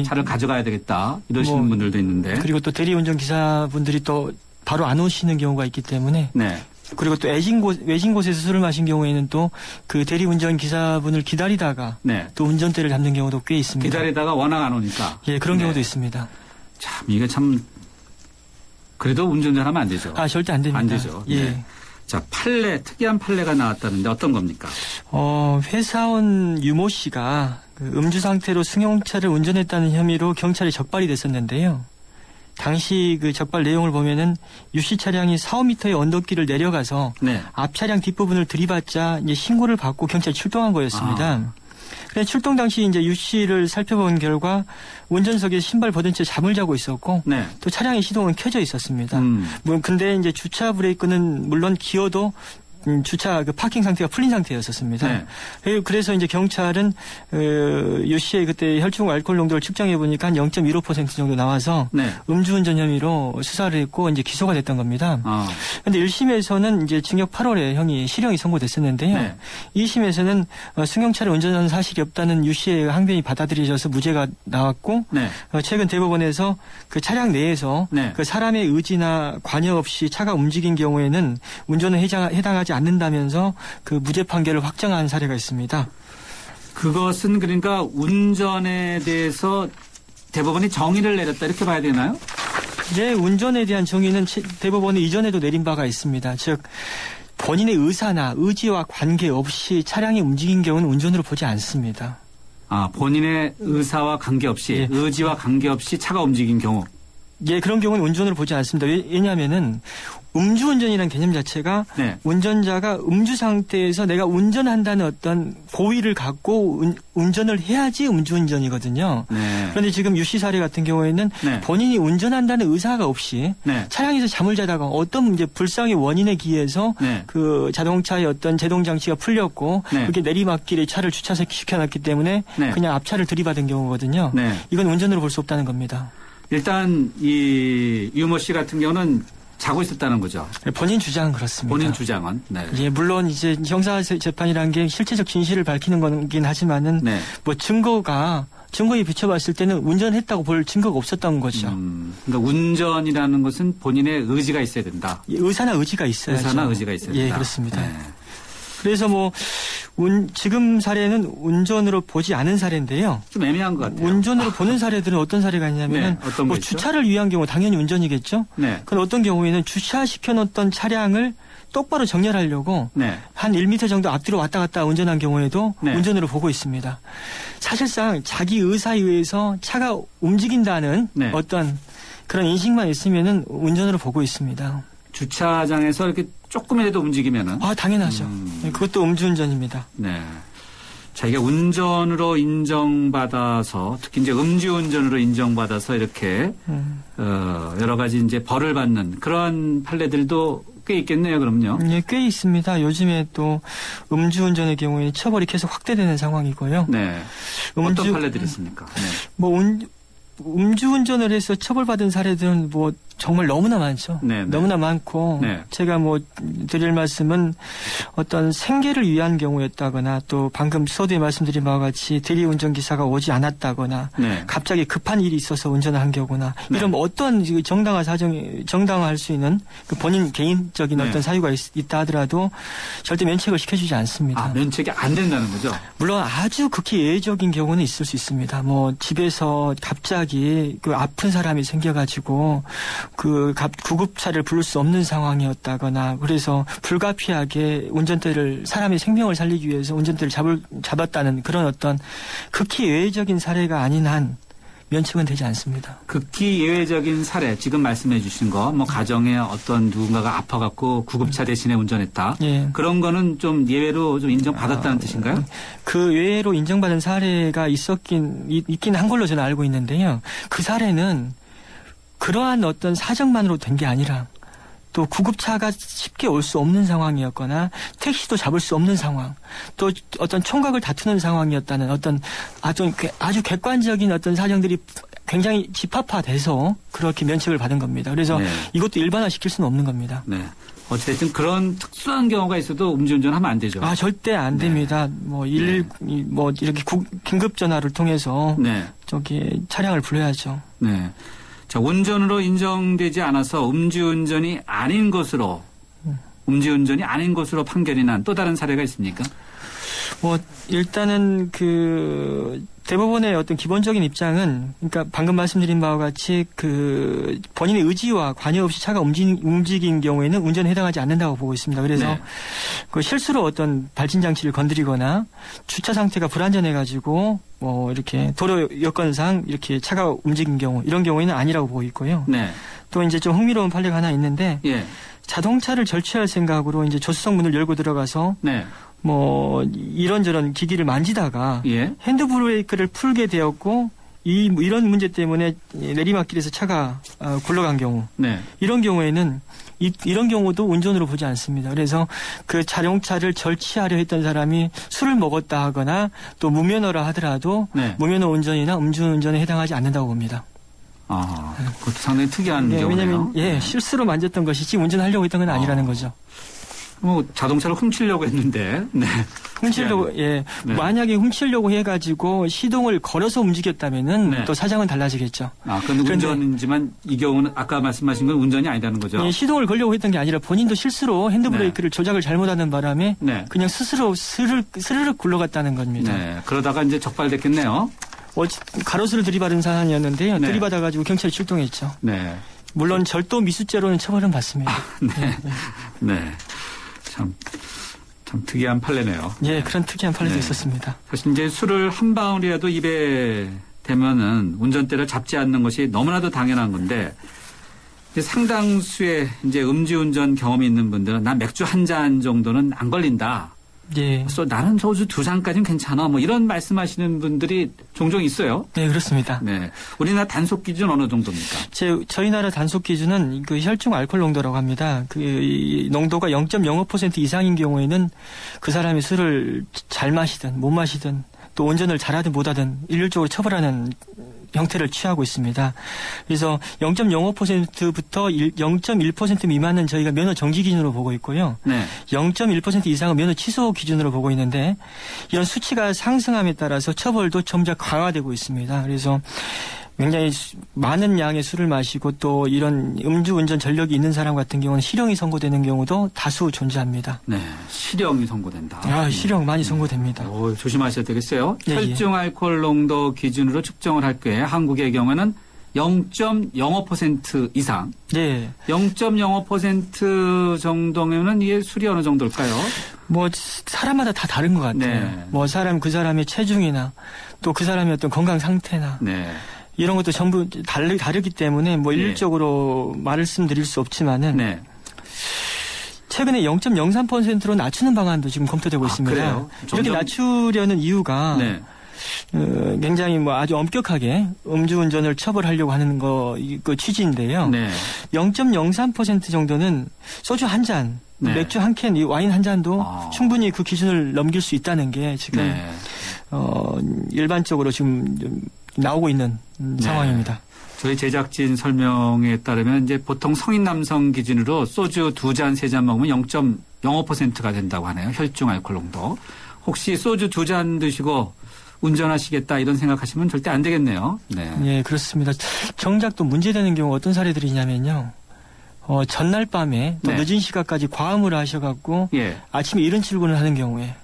차를 가져가야 되겠다. 이러시는 분들도 있는데. 그리고 또 대리운전 기사분들이 또 바로 안 오시는 경우가 있기 때문에. 네. 그리고 또 외진 곳에서 술을 마신 경우에는 또 그 대리운전 기사분을 기다리다가 또 운전대를 잡는 경우도 꽤 있습니다. 기다리다가 워낙 안 오니까. 예, 그런 경우도 있습니다. 참 이게 참 그래도 운전하면 안 되죠. 아, 절대 안 됩니다. 안 되죠. 예. 네. 자, 특이한 판례가 나왔다는데 어떤 겁니까? 회사원 유모 씨가 그 음주 상태로 승용차를 운전했다는 혐의로 경찰에 적발이 됐었는데요. 당시 그 적발 내용을 보면은 유 씨 차량이 4, 5m의 언덕길을 내려가서 앞 차량 뒷부분을 들이받자 이제 신고를 받고 경찰이 출동한 거였습니다. 그래 출동 당시 이제 유 씨를 살펴본 결과 운전석에 신발 벗은 채 잠을 자고 있었고 또 차량의 시동은 켜져 있었습니다. 근데 이제 주차 브레이크는 물론 기어도 주차 파킹 상태가 풀린 상태였었습니다. 그래서 이제 경찰은 유 씨의 그때 혈중 알코올 농도를 측정해 보니까 한 0.15% 정도 나와서 음주운전 혐의로 수사를 했고 이제 기소가 됐던 겁니다. 그런데 1심에서는 이제 징역 8월에 실형이 선고됐었는데요. 2심에서는 승용차를 운전한 사실이 없다는 유 씨의 항변이 받아들여져서 무죄가 나왔고 최근 대법원에서 그 차량 내에서 그 사람의 의지나 관여 없이 차가 움직인 경우에는 운전은 해당하지 않는다면서 그 무죄 판결을 확정한 사례가 있습니다. 그것은 그러니까 운전에 대해서 대법원이 정의를 내렸다 이렇게 봐야 되나요? 네, 운전에 대한 정의는 대법원이 이전에도 내린 바가 있습니다. 즉 본인의 의사나 의지와 관계없이 차량이 움직인 경우는 운전으로 보지 않습니다. 아, 본인의 의사와 관계없이 의지와 관계없이 차가 움직인 경우. 예, 그런 경우는 운전으로 보지 않습니다. 왜냐하면은 음주운전이라는 개념 자체가 네. 운전자가 음주 상태에서 내가 운전한다는 어떤 고의를 갖고 운전을 해야지 음주운전이거든요. 네. 그런데 지금 유 씨 사례 같은 경우에는 네. 본인이 운전한다는 의사가 없이 네. 차량에서 잠을 자다가 어떤 이제 불상의 원인에 기해서 네. 그 자동차의 어떤 제동 장치가 풀렸고 네. 그게 내리막길에 차를 주차시켜놨기 때문에 네. 그냥 앞차를 들이받은 경우거든요. 네. 이건 운전으로 볼 수 없다는 겁니다. 일단 이 유모 씨 같은 경우는 자고 있었다는 거죠. 본인 주장은 그렇습니다. 본인 주장은. 네. 예, 물론 이제 형사 재판이라는 게 실체적 진실을 밝히는 거긴 하지만은 네. 뭐 증거에 비춰봤을 때는 운전했다고 볼 증거가 없었던 거죠. 그러니까 운전이라는 것은 본인의 의지가 있어야 된다. 예, 의사나 의지가 있어야죠. 의사나 의지가 있어야 된다. 예, 그렇습니다. 네. 그래서 뭐 지금 사례는 운전으로 보지 않은 사례인데요. 좀 애매한 것 같아요. 운전으로 보는 사례들은 어떤 사례가 있냐면은 네, 어떤 뭐 거 있죠? 주차를 위한 경우 당연히 운전이겠죠. 네. 그건 어떤 경우에는 주차시켜 놓던 차량을 똑바로 정렬하려고 네. 한 1m 정도 앞뒤로 왔다 갔다 운전한 경우에도 네. 운전으로 보고 있습니다. 사실상 자기 의사에 의해서 차가 움직인다는 네. 어떤 그런 인식만 있으면은 운전으로 보고 있습니다. 주차장에서 이렇게 조금이라도 움직이면은. 아, 당연하죠. 그것도 음주운전입니다. 네. 자, 이게 운전으로 인정받아서, 특히 이제 음주운전으로 인정받아서 이렇게, 여러 가지 이제 벌을 받는 그런 판례들도 꽤 있겠네요, 그럼요. 예, 꽤 있습니다. 요즘에 또 음주운전의 경우에 처벌이 계속 확대되는 상황이고요. 네. 어떤 판례들이 있습니까? 네. 뭐, 음주운전을 해서 처벌받은 사례들은 뭐 정말 너무나 많죠. 네, 네. 너무나 많고 네. 제가 뭐 드릴 말씀은 어떤 생계를 위한 경우였다거나 또 방금 서두에 말씀드린 바와 같이 대리운전기사가 오지 않았다거나 네. 갑자기 급한 일이 있어서 운전을 한 경우나 네. 이런 뭐 어떤 정당화할 수 있는 그 본인 개인적인 네. 어떤 사유가 있다 하더라도 절대 면책을 시켜주지 않습니다. 아, 면책이 안 된다는 거죠? 물론 아주 극히 예외적인 경우는 있을 수 있습니다. 뭐 집에서 갑자기 그 아픈 사람이 생겨가지고 그 구급차를 부를 수 없는 상황이었다거나 그래서 불가피하게 운전대를 사람의 생명을 살리기 위해서 운전대를 잡았다는 그런 어떤 극히 예외적인 사례가 아닌 한 면책은 되지 않습니다. 극히 예외적인 사례 지금 말씀해 주신 거 뭐 가정에 어떤 누군가가 아파갖고 구급차 대신에 운전했다. 예. 그런 거는 좀 예외로 좀 인정받았다는 뜻인가요? 그 예외로 인정받은 사례가 있긴 한 걸로 저는 알고 있는데요. 그 사례는 그러한 어떤 사정만으로 된 게 아니라 또 구급차가 쉽게 올 수 없는 상황이었거나 택시도 잡을 수 없는 상황 또 어떤 총각을 다투는 상황이었다는 어떤 아주 객관적인 어떤 사정들이 굉장히 집합화돼서 그렇게 면책을 받은 겁니다. 그래서 네. 이것도 일반화시킬 수는 없는 겁니다. 네. 어쨌든 그런 특수한 경우가 있어도 음주운전하면 안 되죠. 아, 절대 안 됩니다. 뭐 뭐 이렇게 긴급 전화를 통해서 네. 차량을 불러야죠. 네. 자, 운전으로 인정되지 않아서 음주운전이 아닌 것으로 판결이 난 또 다른 사례가 있습니까? 뭐 일단은 그 대법원의 어떤 기본적인 입장은 그러니까 방금 말씀드린 바와 같이 그 본인의 의지와 관여 없이 차가 움직인 경우에는 운전에 해당하지 않는다고 보고 있습니다. 그래서 네. 그 실수로 어떤 발진 장치를 건드리거나 주차 상태가 불안전해 가지고 뭐 이렇게 도로 여건상 이렇게 차가 움직인 경우 이런 경우에는 아니라고 보고 있고요. 네. 또 이제 좀 흥미로운 판례가 하나 있는데 예. 자동차를 절취할 생각으로 이제 조수석 문을 열고 들어가서 네. 뭐 이런저런 기기를 만지다가 예. 핸드브레이크를 풀게 되었고 이런 문제 때문에 내리막길에서 차가 굴러간 경우 네. 이런 경우에는 이런 경우도 운전으로 보지 않습니다. 그래서 그 자동차를 절취하려 했던 사람이 술을 먹었다 하거나 또 무면허라 하더라도 네. 무면허 운전이나 음주운전에 해당하지 않는다고 봅니다. 아, 그것도 상당히 특이한 네, 경우네요. 왜냐하면 실수로 만졌던 것이지 운전하려고 했던 건 아니라는 거죠. 뭐 자동차를 훔치려고 했는데, 네. 훔치려고, 예. 네. 만약에 훔치려고 해가지고 시동을 걸어서 움직였다면은 네. 또 사정은 달라지겠죠. 아, 그런데 운전이지만 이 경우는 아까 말씀하신 건 운전이 아니라는 거죠. 예, 시동을 걸려고 했던 게 아니라 본인도 실수로 핸드브레이크를 조작을 잘못하는 바람에 네. 그냥 스스로 스르륵 굴러갔다는 겁니다. 네. 그러다가 이제 적발됐겠네요. 가로수를 들이받은 사안이었는데요. 네. 들이받아가지고 경찰이 출동했죠. 네. 물론 절도 미수죄로는 처벌은 받습니다. 네. 네. 참 특이한 판례네요. 예, 그런 특이한 판례도 네. 있었습니다. 사실 이제 술을 한 방울이라도 입에 되면은 운전대를 잡지 않는 것이 너무나도 당연한 건데 상당수의 이제 음주운전 경험이 있는 분들은 난 맥주 한 잔 정도는 안 걸린다. 예. 그래서 나는 소주 2잔까지는 괜찮아. 뭐 이런 말씀하시는 분들이 종종 있어요. 네, 그렇습니다. 네. 우리나라 단속 기준 어느 정도입니까? 저희 나라 단속 기준은 그 혈중 알코올 농도라고 합니다. 이 농도가 0.05% 이상인 경우에는 그 사람이 술을 잘 마시든 못 마시든 또 운전을 잘하든 못하든 일률적으로 처벌하는 형태를 취하고 있습니다. 그래서 0.05%부터 0.1% 미만은 저희가 면허 정지 기준으로 보고 있고요. 네. 0.1% 이상은 면허 취소 기준으로 보고 있는데 이런 수치가 상승함에 따라서 처벌도 점차 강화되고 있습니다. 그래서 굉장히 많은 양의 술을 마시고 또 이런 음주운전 전력이 있는 사람 같은 경우는 실형이 선고되는 경우도 다수 존재합니다. 네, 실형이 선고된다. 아, 실형 많이 선고됩니다. 조심하셔야 되겠어요. 예, 혈중 알코올 농도 기준으로 측정을 할 때 한국의 경우에는 0.05% 이상. 네. 0.05% 정도면은 이게 술이 어느 정도일까요? 뭐 사람마다 다 다른 것 같아요. 네. 뭐 그 사람의 체중이나 또 그 사람의 어떤 건강 상태나. 네. 이런 것도 전부 다르기 때문에 뭐 일률적으로 말씀드릴 수 없지만은 네. 최근에 0.03%로 낮추는 방안도 지금 검토되고 있습니다. 그래요? 이렇게 낮추려는 이유가 네. 굉장히 뭐 아주 엄격하게 음주운전을 처벌하려고 하는 그 취지인데요. 네. 0.03% 정도는 소주 한 잔, 네. 맥주 한 캔, 와인 한 잔도 충분히 그 기준을 넘길 수 있다는 게 지금 네. 일반적으로 지금 나오고 있는 상황입니다. 저희 제작진 설명에 따르면 이제 보통 성인 남성 기준으로 소주 2잔, 3잔 먹으면 0.05%가 된다고 하네요. 혈중 알코올 농도. 혹시 소주 2잔 드시고 운전하시겠다 이런 생각하시면 절대 안 되겠네요. 네. 예, 그렇습니다. 정작 또 문제되는 경우 어떤 사례들이 있냐면요. 전날 밤에 또 네. 늦은 시간까지 과음을 하셔갖고 예. 아침에 이른 출근을 하는 경우에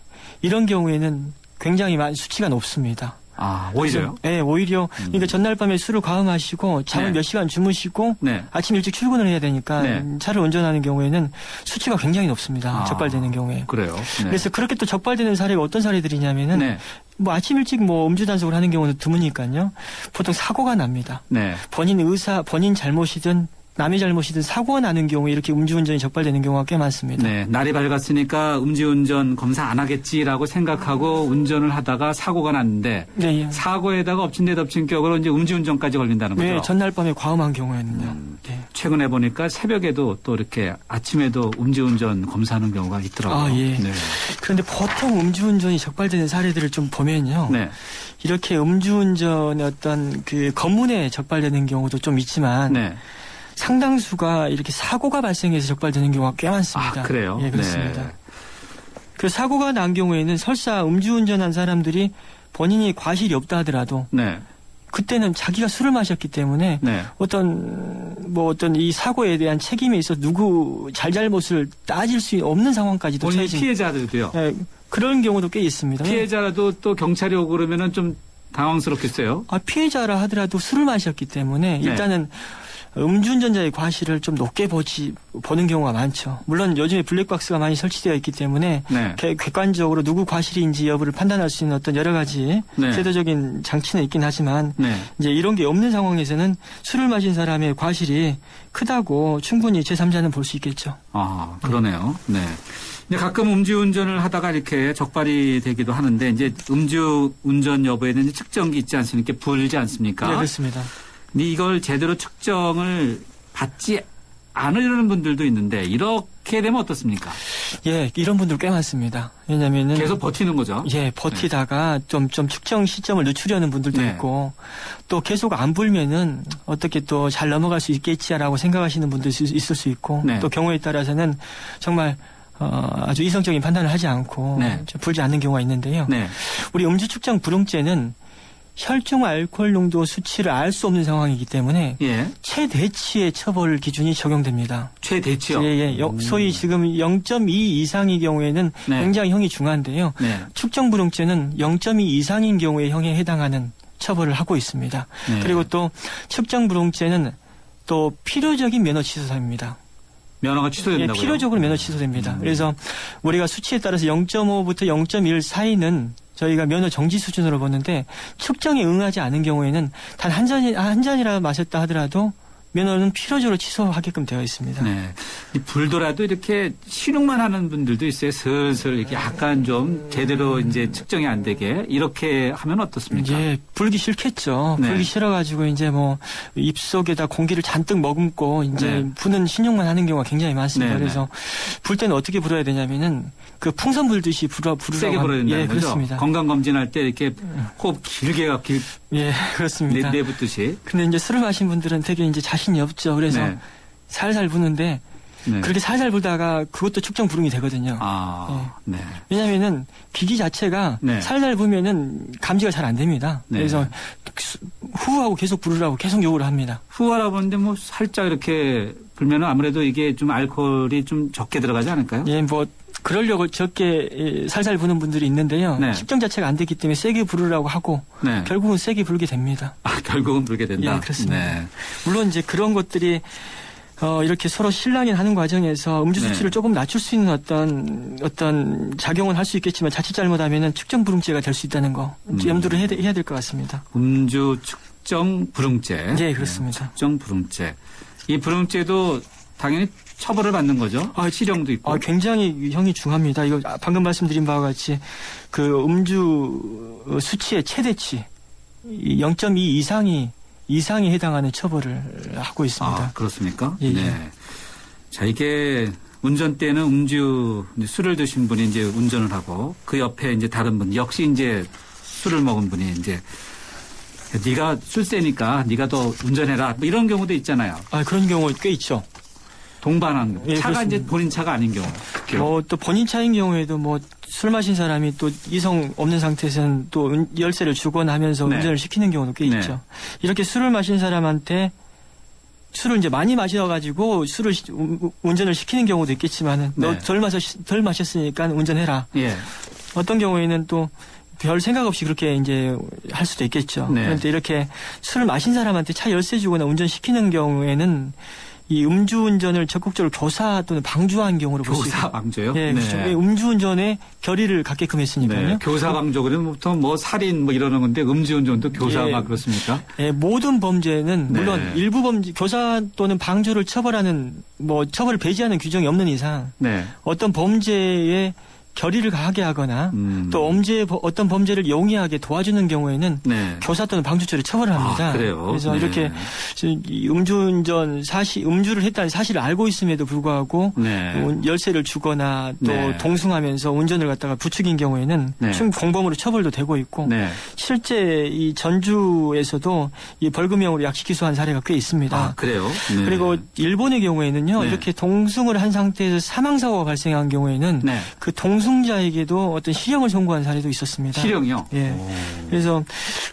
이런 경우에는 굉장히 많은 수치가 높습니다. 아, 오히려요? 네, 오히려. 그러니까 전날 밤에 술을 과음하시고 잠을 네. 몇 시간 주무시고 네. 아침 일찍 출근을 해야 되니까 네. 차를 운전하는 경우에는 수치가 굉장히 높습니다. 적발되는 경우에. 그래요. 네. 그래서 그렇게 또 적발되는 사례가 어떤 사례들이냐면은 네. 뭐 아침 일찍 뭐 음주 단속을 하는 경우는 드무니까요. 보통 사고가 납니다. 네. 본인 잘못이든 남의 잘못이든 사고가 나는 경우에 이렇게 음주운전이 적발되는 경우가 꽤 많습니다. 네, 날이 밝았으니까 음주운전 검사 안 하겠지라고 생각하고 운전을 하다가 사고가 났는데 네, 사고에다가 엎친 데 덮친 격으로 이제 음주운전까지 걸린다는 거죠. 네, 전날 밤에 과음한 경우에는요. 네. 최근에 보니까 새벽에도 또 이렇게 아침에도 음주운전 검사하는 경우가 있더라고요. 아, 예. 네. 그런데 보통 음주운전이 적발되는 사례들을 좀 보면요. 네. 이렇게 음주운전의 어떤 그 검문에 적발되는 경우도 좀 있지만 네. 상당수가 이렇게 사고가 발생해서 적발되는 경우가 꽤 많습니다. 아, 그래요? 예, 그렇습니다. 네. 그 사고가 난 경우에는 설사 음주운전한 사람들이 본인이 과실이 없다 하더라도 네. 그때는 자기가 술을 마셨기 때문에 네. 어떤 이 사고에 대한 책임에 있어 누구 잘잘못을 따질 수 없는 상황까지도 본인 처해진 피해자들도요. 예, 그런 경우도 꽤 있습니다. 피해자라도 또 경찰이 오고 그러면은 좀 당황스럽겠어요. 피해자라 하더라도 술을 마셨기 때문에 네. 일단은 음주운전자의 과실을 좀 높게 보는 경우가 많죠. 물론 요즘에 블랙박스가 많이 설치되어 있기 때문에 네. 객관적으로 누구 과실인지 여부를 판단할 수 있는 어떤 여러 가지 네. 제도적인 장치는 있긴 하지만 네. 이제 이런 게 없는 상황에서는 술을 마신 사람의 과실이 크다고 충분히 제3자는 볼 수 있겠죠. 아, 그러네요. 네. 근데 가끔 음주운전을 하다가 이렇게 적발이 되기도 하는데 이제 음주운전 여부에는 측정기 있지 않습니까? 불지 않습니까? 네, 그렇습니다. 근데 이걸 제대로 측정을 받지 않으려는 분들도 있는데 이렇게 되면 어떻습니까? 예, 이런 분들 꽤 많습니다. 왜냐면은 계속 버티는 거죠. 예, 버티다가 좀 측정 시점을 늦추려는 분들도 네. 있고 또 계속 안 불면은 어떻게 또 잘 넘어갈 수 있겠지라고 생각하시는 분도 있을 수 있고 네. 또 경우에 따라서는 정말 아주 이성적인 판단을 하지 않고 네. 불지 않는 경우가 있는데요. 네. 우리 음주 측정 불응죄는 혈중 알코올 농도 수치를 알 수 없는 상황이기 때문에 예. 최대치의 처벌 기준이 적용됩니다. 최대치요? 예. 소위 지금 0.2 이상의 경우에는 네. 굉장히 형이 중한데요. 네. 측정 불응죄는 0.2 이상인 경우에 형에 해당하는 처벌을 하고 있습니다. 네. 그리고 또 측정 불응죄는 또 필요적인 면허 취소사입니다. 면허가 취소된다고요? 예, 필요적으로 면허 취소됩니다. 그래서 우리가 수치에 따라서 0.5부터 0.1 사이는 저희가 면허 정지 수준으로 보는데 측정에 응하지 않은 경우에는 단 한 잔이라 마셨다 하더라도 면허는 필요적으로 취소하게끔 되어 있습니다. 네. 이 불도라도 이렇게 신용만 하는 분들도 있어요. 슬슬 이렇게 약간 좀 제대로 이제 측정이 안 되게 이렇게 하면 어떻습니까? 예, 불기 싫겠죠. 네. 불기 싫어가지고 이제 뭐 입속에다 공기를 잔뜩 머금고 이제 네. 부는 신용만 하는 경우가 굉장히 많습니다. 네, 그래서 불 때는 어떻게 불어야 되냐면은 그 풍선 불듯이 부르라고 세게 불어야 된다는 예, 거죠? 그렇습니다. 건강 검진할 때 이렇게 호흡 길게 예, 그렇습니다. 내붙듯이. 근데 이제 술을 마신 분들은 되게 이제 자신이 없죠. 그래서 네. 살살 부는데 네. 그렇게 살살 불다가 그것도 측정 불응이 되거든요. 네. 왜냐하면은 기기 자체가 네. 살살 부면은 감지가 잘 안 됩니다. 네. 그래서 후하고 계속 부르라고 계속 요구를 합니다. 후하라고 하는데 뭐 살짝 이렇게 불면은 아무래도 이게 좀 알코올이 좀 적게 들어가지 않을까요? 예, 뭐 그러려고 적게 살살 부는 분들이 있는데요. 네. 측정 자체가 안 되기 때문에 세게 부르라고 하고 네. 결국은 세게 불게 됩니다. 결국은 불게 된다. 예, 그렇습니다. 네. 물론 이제 그런 것들이 이렇게 서로 실랑이하는 과정에서 음주 수치를 네. 조금 낮출 수 있는 어떤 작용은 할 수 있겠지만 자칫 잘못하면은 측정 불응죄가 될 수 있다는 거 염두를 해야 될 것 같습니다. 음주 측정 불응죄. 네, 그렇습니다. 측정 불응죄. 이 불응죄도 당연히 처벌을 받는 거죠. 실형도 있고. 굉장히 형이 중합니다. 이거 방금 말씀드린 바와 같이 그 음주 수치의 최대치 0.2 이상이 해당하는 처벌을 하고 있습니다. 그렇습니까? 예, 네. 자, 이게 운전대는 술을 드신 분이 이제 운전을 하고 그 옆에 이제 다른 분 역시 이제 술을 먹은 분이 이제 네가 술세니까 네가 더 운전해라. 뭐 이런 경우도 있잖아요. 그런 경우 꽤 있죠. 동반한 예, 차가 그렇습니다. 이제 본인 차가 아닌 경우. 또 본인 차인 경우에도 뭐 술 마신 사람이 또 이성 없는 상태에서는 또 열쇠를 주거나 하면서 네. 운전을 시키는 경우도 꽤 네. 있죠. 이렇게 술을 마신 사람한테 술을 이제 많이 마셔가지고 운전을 시키는 경우도 있겠지만은 너 네. 덜 마셨으니까 운전해라. 예. 어떤 경우에는 또 별 생각 없이 그렇게 이제 할 수도 있겠죠. 네. 그런데 이렇게 술을 마신 사람한테 차 열쇠 주거나 운전시키는 경우에는 이 음주운전을 적극적으로 교사 또는 방조한 경우로 볼 수 있습니다. 교사 방조요? 예, 그렇죠. 음주운전에 결의를 갖게끔 했으니까요. 네. 교사 방조는 보통 뭐 살인 뭐 이러는 건데 음주운전도 교사가 그렇습니까? 예, 모든 범죄는 네. 물론 일부 범죄, 교사 또는 방조를 처벌하는 처벌을 배제하는 규정이 없는 이상 네. 어떤 범죄에 결의를 가하게 하거나 또 어떤 범죄를 용이하게 도와주는 경우에는 네. 교사 또는 방조죄를 처벌을 합니다. 그래요? 그래서 네. 이렇게 음주를 했다는 사실을 알고 있음에도 불구하고 네. 열쇠를 주거나 또 네. 동승하면서 운전을 갖다가 부추긴 경우에는 네. 충분히 공범으로 처벌도 되고 있고 네. 실제 이 전주에서도 이 벌금형으로 약식 기소한 사례가 꽤 있습니다. 그래요? 네. 그리고 일본의 경우에는요. 네. 이렇게 동승을 한 상태에서 사망사고가 발생한 경우에는 네. 그 동승자에게도 어떤 실형을 선고한 사례도 있었습니다. 실형이요? 예. 그래서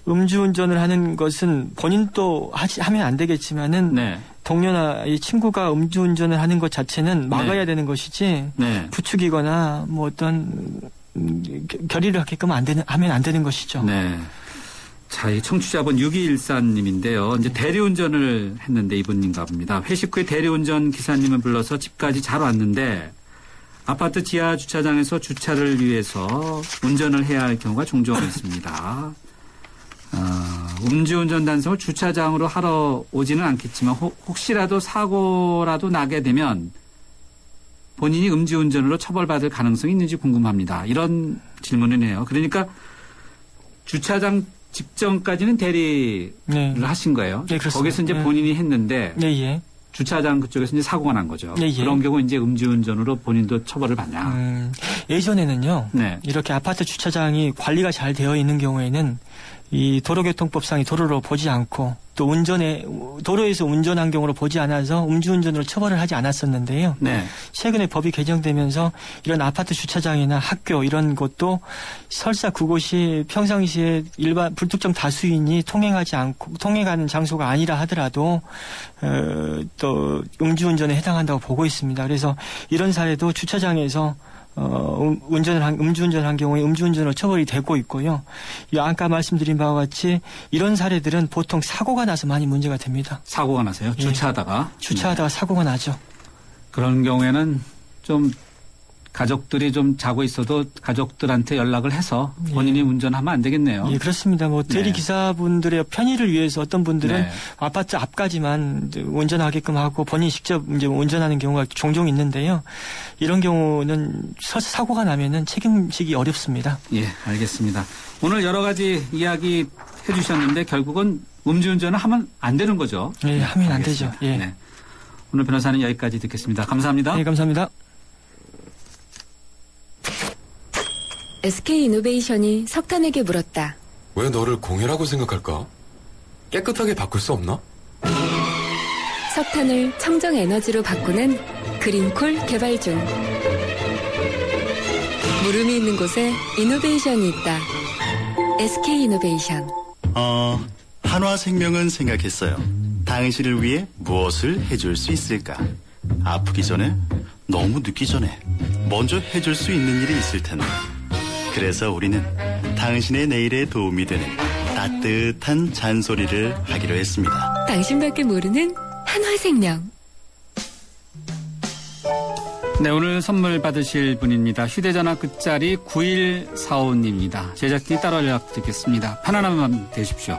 음주운전을 하는 것은 본인도 하면 안 되겠지만은 네. 동료나 이 친구가 음주운전을 하는 것 자체는 막아야 되는 것이지 네. 부추기거나 뭐 어떤 결의를 하게끔 하면 안 되는 것이죠. 네. 자, 이 청취자분 6214님인데요. 이제 대리운전을 했는데 이분인가 봅니다. 회식 후에 대리운전 기사님을 불러서 집까지 잘 왔는데 아파트 지하 주차장에서 주차를 위해서 운전을 해야 할 경우가 종종 있습니다. 음주운전 단속을 주차장으로 하러 오지는 않겠지만 혹시라도 사고라도 나게 되면 본인이 음주운전으로 처벌받을 가능성이 있는지 궁금합니다. 이런 질문이네요. 그러니까 주차장 직전까지는 대리를 하신 거예요. 네, 그렇습니다. 거기서 이제 본인이 했는데 예. 주차장 그쪽에서 이제 사고가 난 거죠. 예. 그런 경우 이제 음주운전으로 본인도 처벌을 받냐. 예전에는요. 네. 이렇게 아파트 주차장이 관리가 잘 되어 있는 경우에는 이 도로교통법상의 도로로 보지 않고 또 도로에서 운전한 경우로 보지 않아서 음주운전으로 처벌을 하지 않았었는데요. 네. 최근에 법이 개정되면서 이런 아파트 주차장이나 학교 이런 곳도 설사 그곳이 평상시에 일반 불특정 다수인이 통행하는 장소가 아니라 하더라도 또 음주운전에 해당한다고 보고 있습니다. 그래서 이런 사례도 주차장에서 음주운전한 경우에 음주운전으로 처벌이 되고 있고요. 아까 말씀드린 바와 같이 이런 사례들은 보통 사고가 나서 많이 문제가 됩니다. 사고가 나서요? 주차하다가? 주차하다가 사고가 나죠. 그런 경우에는 좀 가족들이 좀 자고 있어도 가족들한테 연락을 해서 본인이 운전하면 안 되겠네요. 예, 그렇습니다. 뭐 대리 기사분들의 편의를 위해서 어떤 분들은 아파트 앞까지만 운전하게끔 하고 본인이 직접 이제 운전하는 경우가 종종 있는데요. 이런 경우는 사고가 나면은 책임지기 어렵습니다. 예, 알겠습니다. 오늘 여러 가지 이야기 해주셨는데 결국은 음주운전을 하면 안 되는 거죠? 예, 하면 안 되죠. 예. 네. 오늘 변호사는 여기까지 듣겠습니다. 감사합니다. 네, 감사합니다. SK이노베이션이 석탄에게 물었다. 왜 너를 공해라고 생각할까? 깨끗하게 바꿀 수 없나? 석탄을 청정에너지로 바꾸는 그린콜 개발 중. 물음이 있는 곳에 이노베이션이 있다. SK이노베이션. 한화생명은 생각했어요. 당신을 위해 무엇을 해줄 수 있을까? 아프기 전에, 너무 늦기 전에 먼저 해줄 수 있는 일이 있을 텐데. 그래서 우리는 당신의 내일에 도움이 되는 따뜻한 잔소리를 하기로 했습니다. 당신밖에 모르는 한화생명. 네, 오늘 선물 받으실 분입니다. 휴대전화 끝자리 9145님입니다. 제작진이 따로 연락 드리겠습니다. 편안한 밤 되십시오.